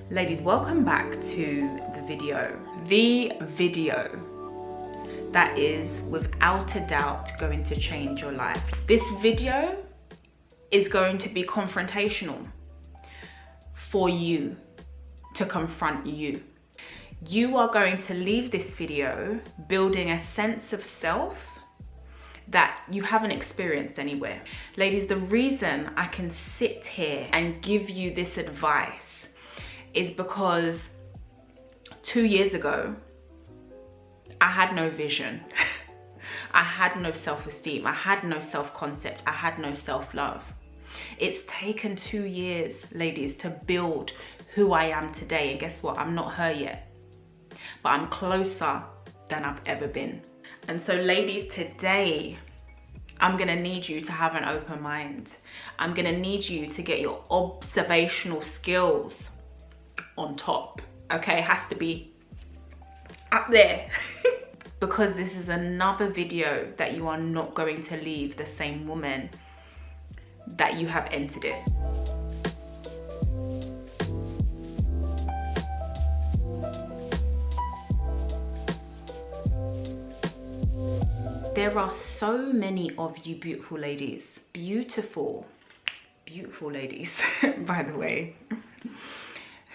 Ladies, welcome back to the video. The video that is without a doubt going to change your life. This video is going to be confrontational for you to confront you. You are going to leave this video building a sense of self that you haven't experienced anywhere. Ladies, the reason I can sit here and give you this advice is because 2 years ago, I had no vision. I had no self-esteem. I had no self-concept. I had no self-love. It's taken 2 years, ladies, to build who I am today. And guess what? I'm not her yet, but I'm closer than I've ever been. And so, ladies, today, I'm gonna need you to have an open mind. I'm gonna need you to get your observational skills on top, okay? It has to be up there. Because this is another video that you are not going to leave the same woman that you have entered it. There are so many of you beautiful ladies, beautiful ladies, by the way,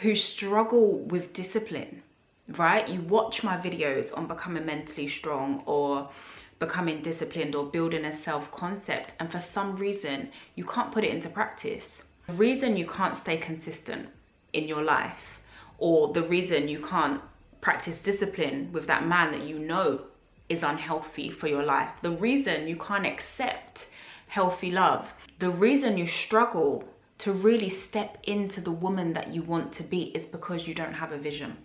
who struggle with discipline, right? You watch my videos on becoming mentally strong or becoming disciplined or building a self-concept, and for some reason, you can't put it into practice. The reason you can't stay consistent in your life, or the reason you can't practice discipline with that man that you know is unhealthy for your life, the reason you can't accept healthy love, the reason you struggle to really step into the woman that you want to be is because you don't have a vision.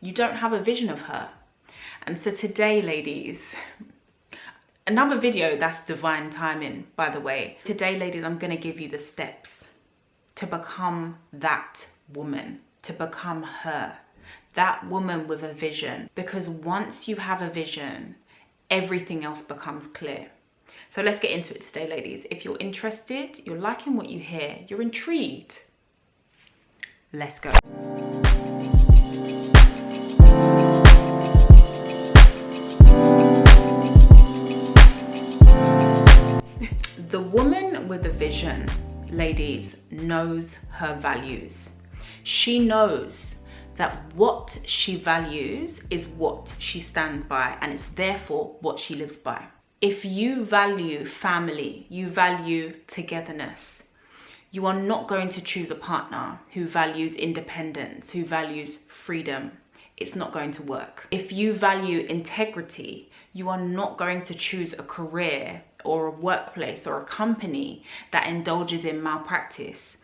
You don't have a vision of her. And so today, ladies, another video that's divine timing, by the way. Today, ladies, I'm gonna give you the steps to become that woman, to become her, that woman with a vision. Because once you have a vision, everything else becomes clear. So let's get into it today, ladies. If you're interested, you're liking what you hear, you're intrigued, let's go. The woman with a vision, ladies, knows her values. She knows that what she values is what she stands by, and it's therefore what she lives by. If you value family, you value togetherness, you are not going to choose a partner who values independence, who values freedom. It's not going to work. If you value integrity, you are not going to choose a career or a workplace or a company that indulges in malpractice.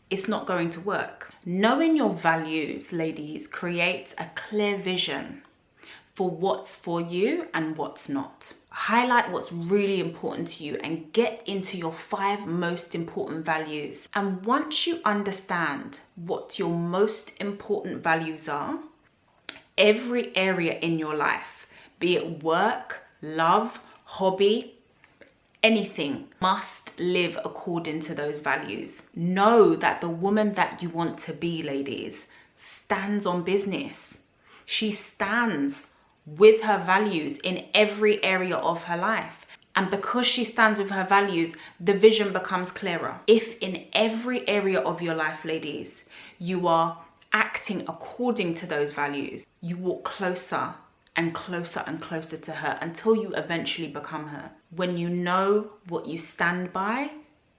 It's not going to work. Knowing your values, ladies, creates a clear vision for what's for you and what's not. Highlight what's really important to you and get into your 5 most important values. And once you understand what your most important values are, every area in your life, be it work, love, hobby, anything, must live according to those values. Know that the woman that you want to be, ladies, stands on business. She stands with her values in every area of her life. And because she stands with her values, the vision becomes clearer. If in every area of your life, ladies, you are acting according to those values, you walk closer and closer and closer to her until you eventually become her. When you know what you stand by,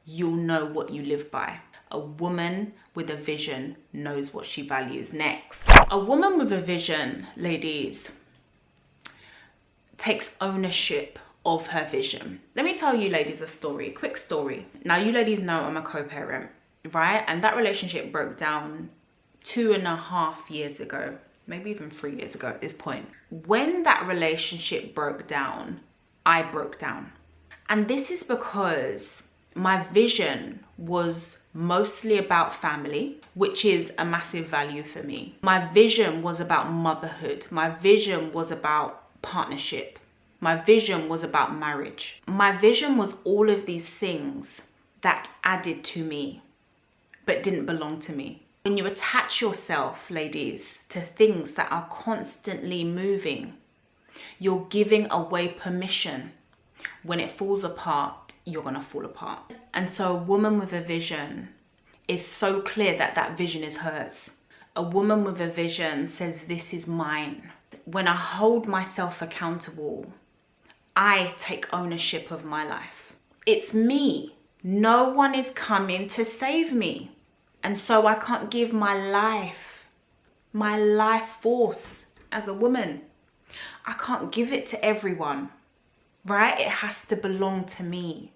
you'll know what you live by. A woman with a vision knows what she values. Next. A woman with a vision, ladies, takes ownership of her vision. Let me tell you, ladies, a quick story. Now, you ladies know I'm a co-parent, right? And that relationship broke down 2.5 years ago, maybe even 3 years ago at this point. When that relationship broke down, I broke down. And this is because my vision was mostly about family, which is a massive value for me. My vision was about motherhood. My vision was about partnership. My vision was about marriage. My vision was all of these things that added to me, but didn't belong to me. When you attach yourself, ladies, to things that are constantly moving, you're giving away permission. When it falls apart, you're gonna fall apart. And so a woman with a vision is so clear that that vision is hers. A woman with a vision says, this is mine. When I hold myself accountable, I take ownership of my life. It's me. No one is coming to save me. And so I can't give my life force as a woman. I can't give it to everyone, right? It has to belong to me.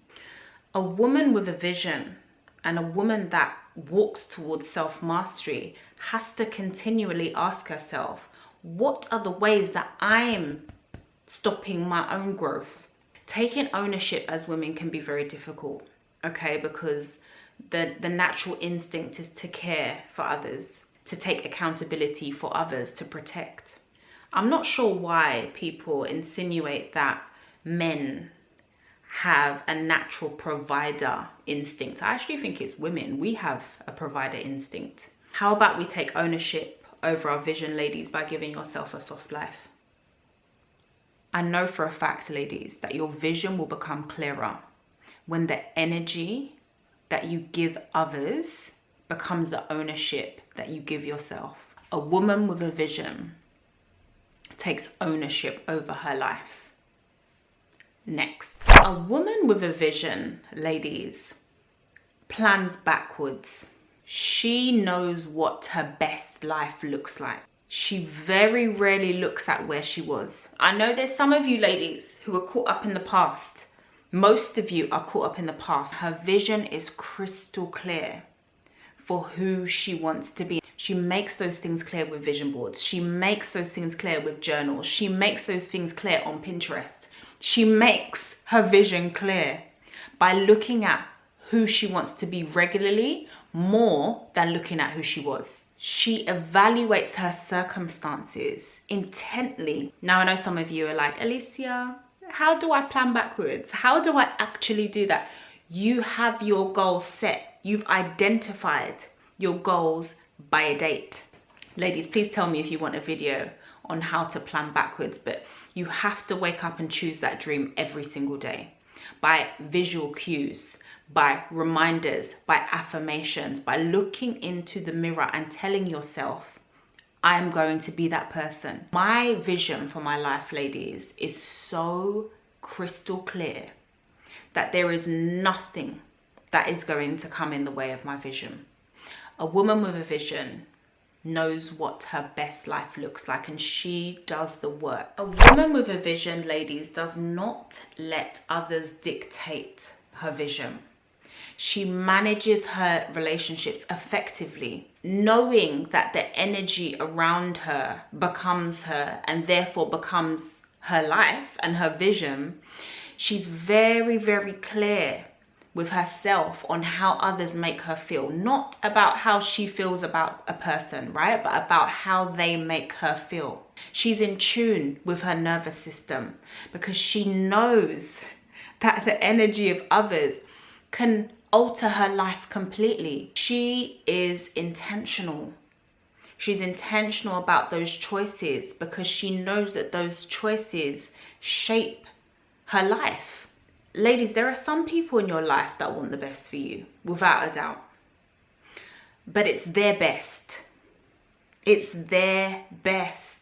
A woman with a vision and a woman that walks towards self-mastery has to continually ask herself, what are the ways that I'm stopping my own growth? Taking ownership as women can be very difficult, okay? Because the natural instinct is to care for others, to take accountability for others, to protect. I'm not sure why people insinuate that men have a natural provider instinct. I actually think it's women. We have a provider instinct. How about we take ownership over our vision, ladies, by giving yourself a soft life? I know for a fact, ladies, that your vision will become clearer when the energy that you give others becomes the ownership that you give yourself. A woman with a vision takes ownership over her life. Next, a woman with a vision, ladies, plans backwards. She knows what her best life looks like. She very rarely looks at where she was. I know there's some of you ladies who are caught up in the past. Most of you are caught up in the past. Her vision is crystal clear for who she wants to be. She makes those things clear with vision boards. She makes those things clear with journals. She makes those things clear on Pinterest. She makes her vision clear by looking at who she wants to be regularly more than looking at who she was. She evaluates her circumstances intently. Now, I know some of you are like, Alicia, how do I plan backwards? How do I actually do that? You have your goals set. You've identified your goals by a date. Ladies, please tell me if you want a video on how to plan backwards, but you have to wake up and choose that dream every single day by visual cues, by reminders, by affirmations, by looking into the mirror and telling yourself, I'm going to be that person. My vision for my life, ladies, is so crystal clear that there is nothing that is going to come in the way of my vision. A woman with a vision knows what her best life looks like, and she does the work. A woman with a vision, ladies, does not let others dictate her vision. She manages her relationships effectively, knowing that the energy around her becomes her and therefore becomes her life and her vision. She's very, very clear with herself on how others make her feel. Not about how she feels about a person, right? But about how they make her feel. She's in tune with her nervous system because she knows that the energy of others can alter her life completely. She is intentional. She's intentional about those choices because she knows that those choices shape her life. Ladies, there are some people in your life that want the best for you, without a doubt. But it's their best. It's their best.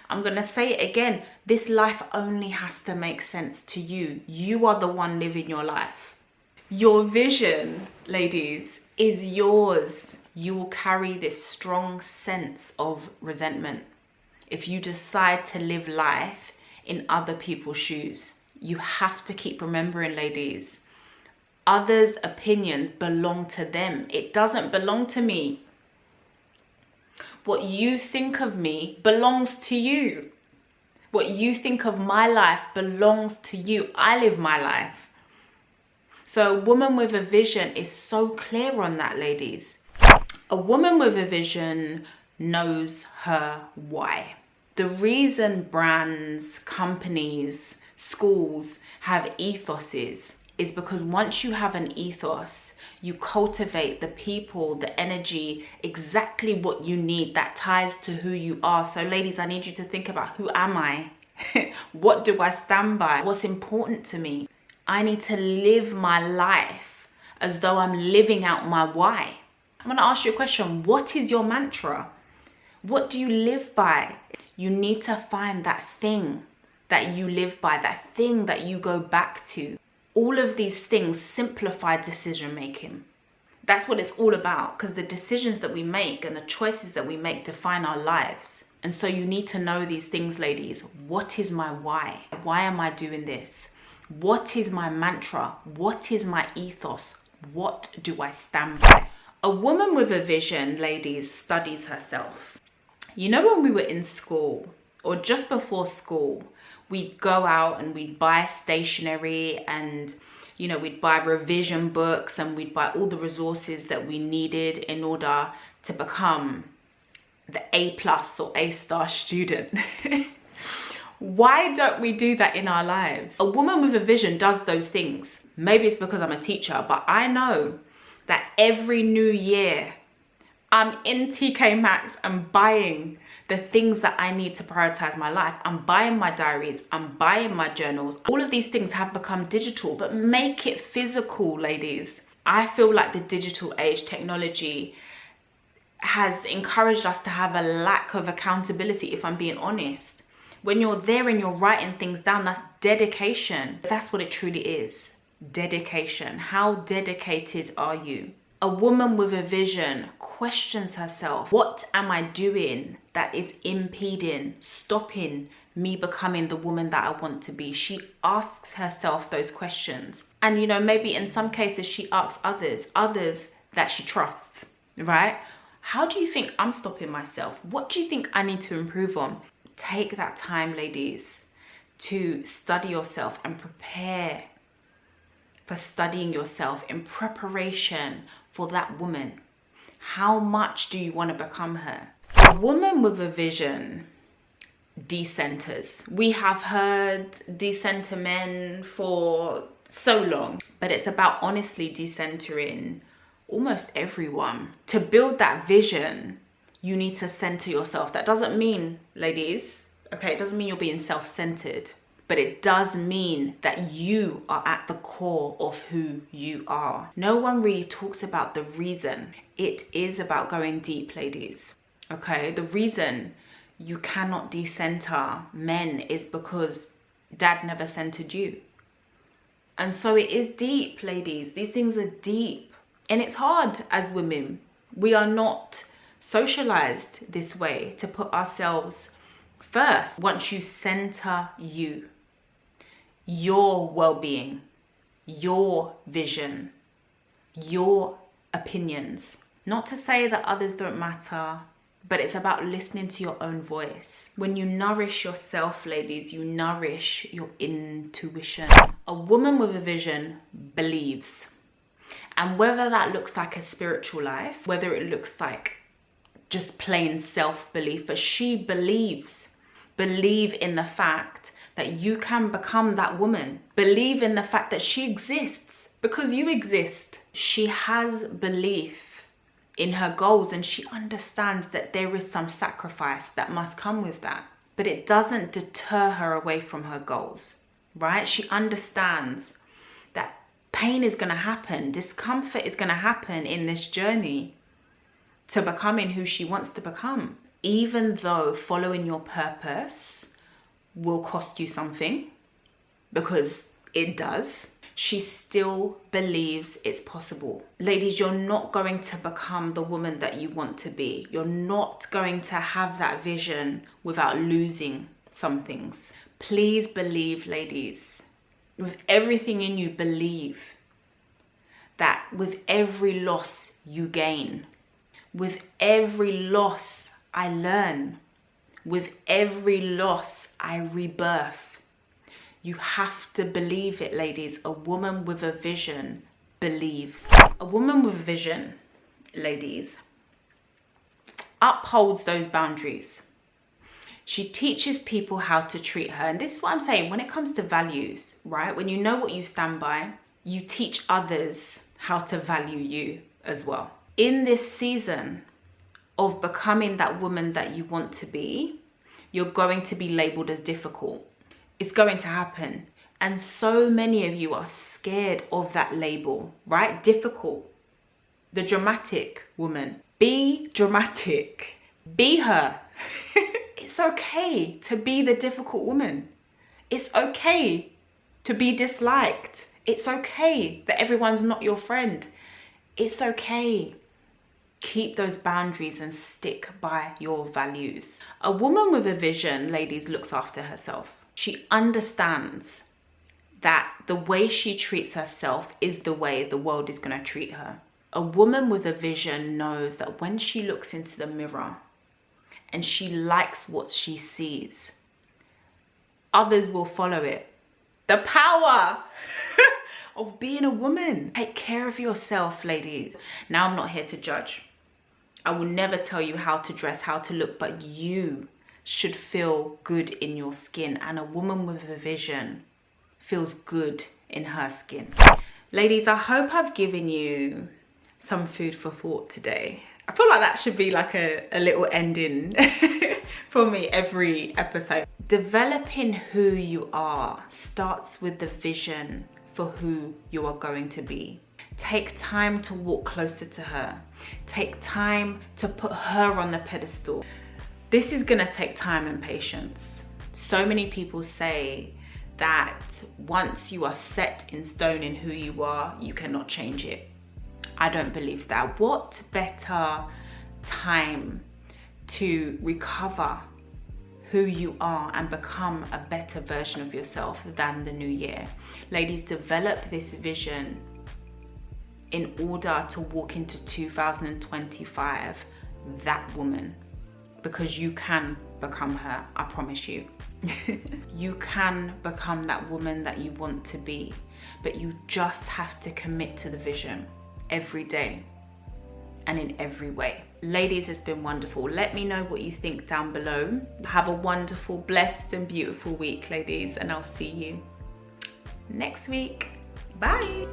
I'm going to say it again. This life only has to make sense to you. You are the one living your life. Your vision, ladies, is yours. You will carry this strong sense of resentment if you decide to live life in other people's shoes. You have to keep remembering, ladies, others' opinions belong to them. It doesn't belong to me. What you think of me belongs to you. What you think of my life belongs to you. I live my life. So a woman with a vision is so clear on that, ladies. A woman with a vision knows her why. The reason brands, companies, schools have ethoses is because once you have an ethos, You cultivate the people, the energy, exactly what you need that ties to who you are. So ladies, I need you to think about, who am I? What do I stand by? What's important to me? I need to live my life as though I'm living out my why. I'm going to ask you a question. What is your mantra? What do you live by? You need to find that thing that you live by, that thing that you go back to. All of these things simplify decision making. That's what it's all about, because the decisions that we make and the choices that we make define our lives. And so you need to know these things, ladies. What is my why? Why am I doing this? What is my mantra? What is my ethos? What do I stand by? A woman with a vision, ladies, studies herself. You know, when we were in school or just before school, we'd go out and we'd buy stationery and, you know, we'd buy revision books and we'd buy all the resources that we needed in order to become the A+ or A* student. Why don't we do that in our lives? A woman with a vision does those things. Maybe it's because I'm a teacher, but I know that every new year I'm in TK Maxx and buying the things that I need to prioritize my life. I'm buying my diaries, I'm buying my journals. All of these things have become digital, but make it physical, ladies. I feel like the digital age technology has encouraged us to have a lack of accountability, if I'm being honest. When you're there and you're writing things down, that's dedication. That's what it truly is. Dedication. How dedicated are you? A woman with a vision questions herself. What am I doing that is impeding, stopping me becoming the woman that I want to be? She asks herself those questions. And, you know, maybe in some cases she asks others that she trusts, right? How do you think I'm stopping myself? What do you think I need to improve on? Take that time, ladies, to study yourself and prepare for studying yourself in preparation for that woman. How much do you want to become her? A woman with a vision decentres. We have heard decenter men for so long, but it's about honestly decentering almost everyone. To build that vision, you need to center yourself. That doesn't mean, ladies, okay, it doesn't mean you're being self-centered, but it does mean that you are at the core of who you are. No one really talks about the reason. It is about going deep, ladies, okay? The reason you cannot decenter men is because dad never centered you. And so it is deep, ladies. These things are deep. And it's hard as women. We are not socialized this way to put ourselves first. Once you center you, your well-being, your vision, your opinions. Not to say that others don't matter, but it's about listening to your own voice. When you nourish yourself, ladies, you nourish your intuition. A woman with a vision believes. And whether that looks like a spiritual life, whether it looks like just plain self-belief, but she believes. Believe in the fact that you can become that woman. Believe in the fact that she exists because you exist. She has belief in her goals and she understands that there is some sacrifice that must come with that. But it doesn't deter her away from her goals, right? She understands that pain is going to happen, discomfort is going to happen in this journey to becoming who she wants to become. Even though following your purpose will cost you something, because it does, she still believes it's possible. Ladies, you're not going to become the woman that you want to be. You're not going to have that vision without losing some things. Please believe, ladies, with everything in you, believe that with every loss you gain. With every loss I learn. With every loss I rebirth. You have to believe it, ladies. A woman with a vision believes. A woman with a vision, ladies, upholds those boundaries. She teaches people how to treat her. And this is what I'm saying when it comes to values, right? When you know what you stand by, you teach others how to value you as well. In this season of becoming that woman that you want to be, you're going to be labeled as difficult. It's going to happen. And so many of you are scared of that label, right? Difficult. The dramatic woman. Be dramatic. Be her. It's okay to be the difficult woman. It's okay to be disliked. It's okay that everyone's not your friend. It's okay. Keep those boundaries and stick by your values. A woman with a vision, ladies, looks after herself. She understands that the way she treats herself is the way the world is going to treat her. A woman with a vision knows that when she looks into the mirror and she likes what she sees, others will follow it. The power of being a woman. Take care of yourself, ladies. Now, I'm not here to judge. I will never tell you how to dress, how to look, but you should feel good in your skin. And a woman with a vision feels good in her skin. Ladies, I hope I've given you some food for thought today. I feel like that should be like a little ending for me every episode. Developing who you are starts with the vision for who you are going to be. Take time to walk closer to her. Take time to put her on the pedestal. This is gonna take time and patience. So many people say that once you are set in stone in who you are, you cannot change it. I don't believe that. What better time to recover who you are and become a better version of yourself than the new year? Ladies, develop this vision in order to walk into 2025 that woman, because you can become her. I promise you. You can become that woman that you want to be, but you just have to commit to the vision every day and in every way. Ladies, it's been wonderful. Let me know what you think down below. Have a wonderful, blessed and beautiful week, ladies, and I'll see you next week. Bye.